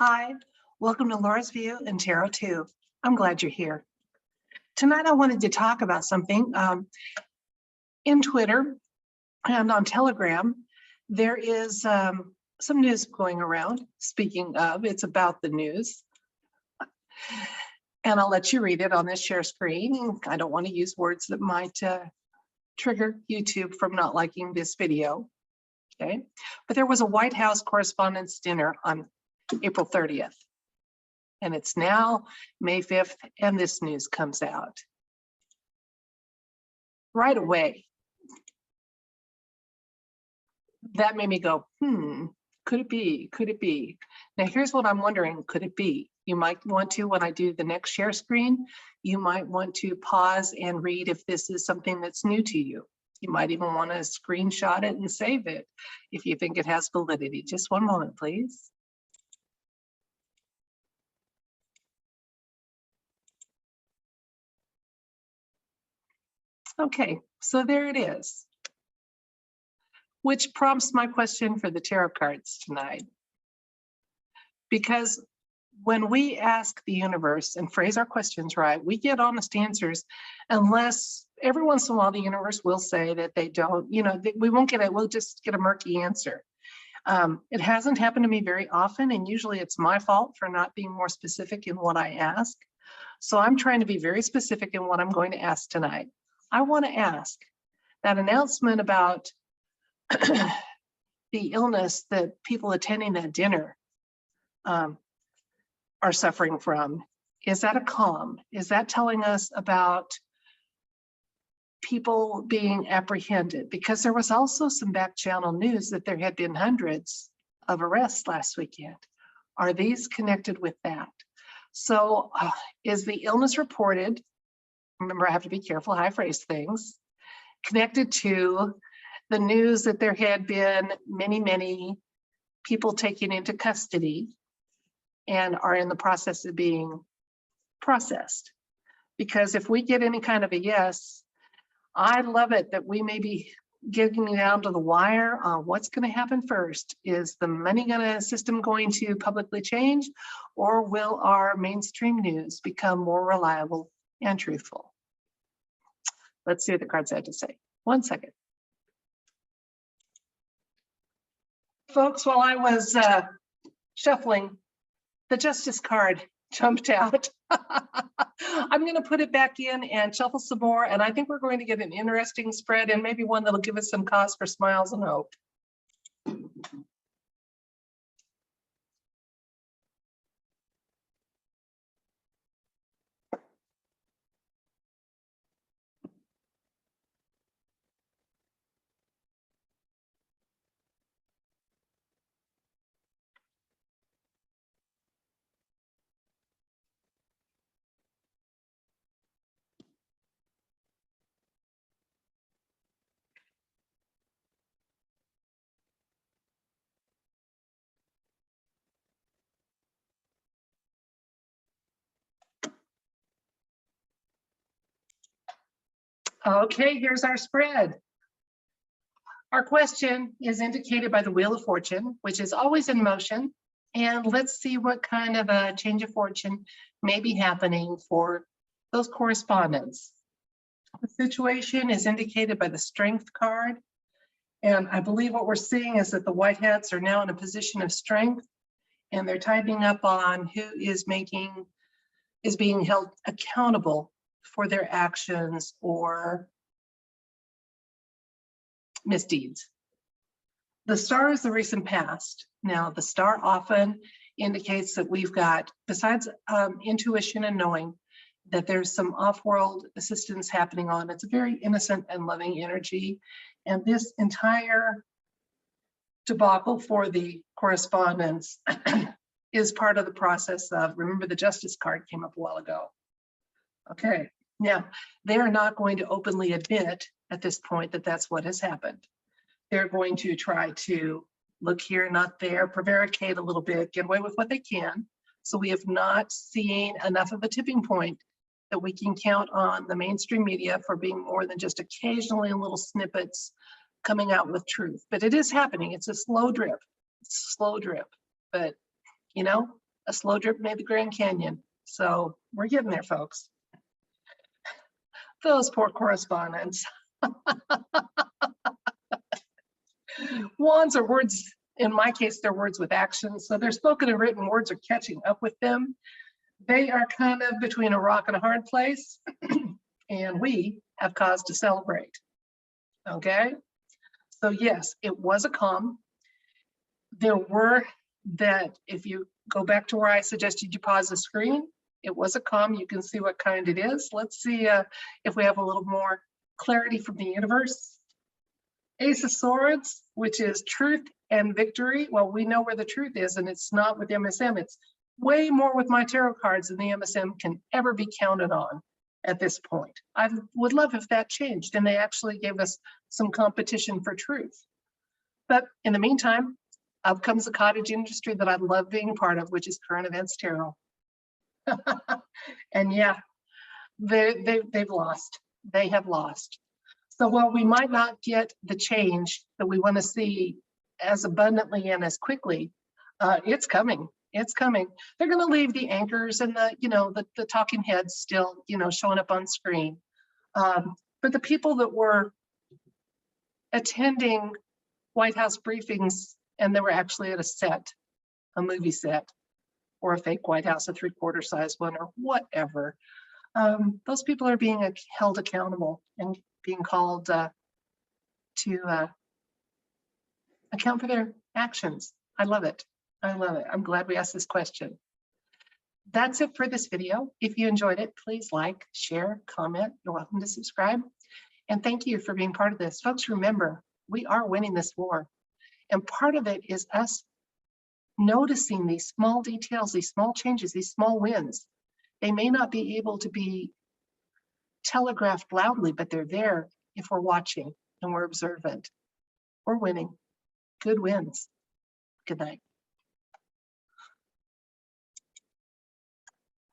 Hi, welcome to Laura's View and Tarot 2. I'm glad you're here. Tonight I wanted to talk about something. In Twitter and on Telegram, there is some news going around. Speaking of, it's about the news. And I'll let you read it on this share screen. I don't want to use words that might trigger YouTube from not liking this video. Okay, but there was a White House Correspondents' dinner on April 30th. And it's now May 5th, and this news comes out. Right away, that made me go, could it be? Could it be? Now, here's what I'm wondering, could it be? You might want to, when I do the next share screen, you might want to pause and read if this is something that's new to you. You might even want to screenshot it and save it if you think it has validity. Just one moment, please. Okay, so there it is, which prompts my question for the tarot cards tonight. Because when we ask the universe and phrase our questions right, we get honest answers, unless every once in a while the universe will say that they don't, we won't get it, we'll just get a murky answer. It hasn't happened to me very often, and usually it's my fault for not being more specific in what I ask. So I'm trying to be very specific in what I'm going to ask tonight. I want to ask that announcement about the illness that people attending that dinner are suffering from. Is that a comm? Is that telling us about people being apprehended? Because there was also some back channel news that there had been hundreds of arrests last weekend. Are these connected with that? So is the illness reported? Remember, I have to be careful how I phrase things, connected to the news that there had been many people taken into custody and are in the process of being processed. Because if we get any kind of a yes, I love it that we may be getting down to the wire on what's going to happen first. Is the money system going to publicly change, or will our mainstream news become more reliable and truthful? Let's see what the cards had to say. 1 second. Folks, while I was shuffling, the Justice card jumped out. I'm going to put it back in and shuffle some more, and I think we're going to get an interesting spread, and maybe one that'll give us some cause for smiles and hope. Okay, here's our spread. Our question is indicated by the Wheel of Fortune, which is always in motion. And let's see what kind of a change of fortune may be happening for those correspondents. The situation is indicated by the Strength card. And I believe what we're seeing is that the white hats are now in a position of strength, and they're tightening up on who is being held accountable for their actions or misdeeds. The star is the recent past. Now, the star often indicates that we've got, besides intuition and knowing, that there's some off-world assistance happening on. It's a very innocent and loving energy. And this entire debacle for the correspondence is part of the process of, remember the Justice card came up a while ago. Okay, now they are not going to openly admit at this point that that's what has happened. They're going to try to look here, not there, prevaricate a little bit, get away with what they can. So we have not seen enough of a tipping point that we can count on the mainstream media for being more than just occasionally little snippets coming out with truth. But it is happening. It's a slow drip. It's a slow drip. But, A slow drip made the Grand Canyon. So we're getting there, folks. Those poor correspondents. Wands are words, in my case, they're words with action. So their spoken and written words are catching up with them. They are kind of between a rock and a hard place. And we have cause to celebrate. Okay. So yes, it was a comm. There were that, if you go back to where I suggested you pause the screen, it was a comm. You can see what kind it is. Let's see if we have a little more clarity from the universe. Ace of Swords, which is truth and victory. Well, we know where the truth is, and it's not with MSM. It's way more with my tarot cards than the MSM can ever be counted on at this point. I would love if that changed and they actually gave us some competition for truth. But in the meantime, up comes the cottage industry that I love being part of, which is Current Events Tarot. And yeah, they've lost. They have lost. So while we might not get the change that we want to see as abundantly and as quickly, it's coming. It's coming. They're going to leave the anchors and the talking heads still, showing up on screen. But the people that were attending White House briefings and they were actually at a movie set, or a fake White House, a 3/4 size one, or whatever, those people are being held accountable and being called to account for their actions. I love it. I love it. I'm glad we asked this question. That's it for this video. If you enjoyed it, please like, share, comment. You're welcome to subscribe. And thank you for being part of this. Folks, remember, we are winning this war. And part of it is us noticing these small details, these small changes, these small wins. They may not be able to be telegraphed loudly, but they're there if we're watching and we're observant. We're winning. Good wins. Good night.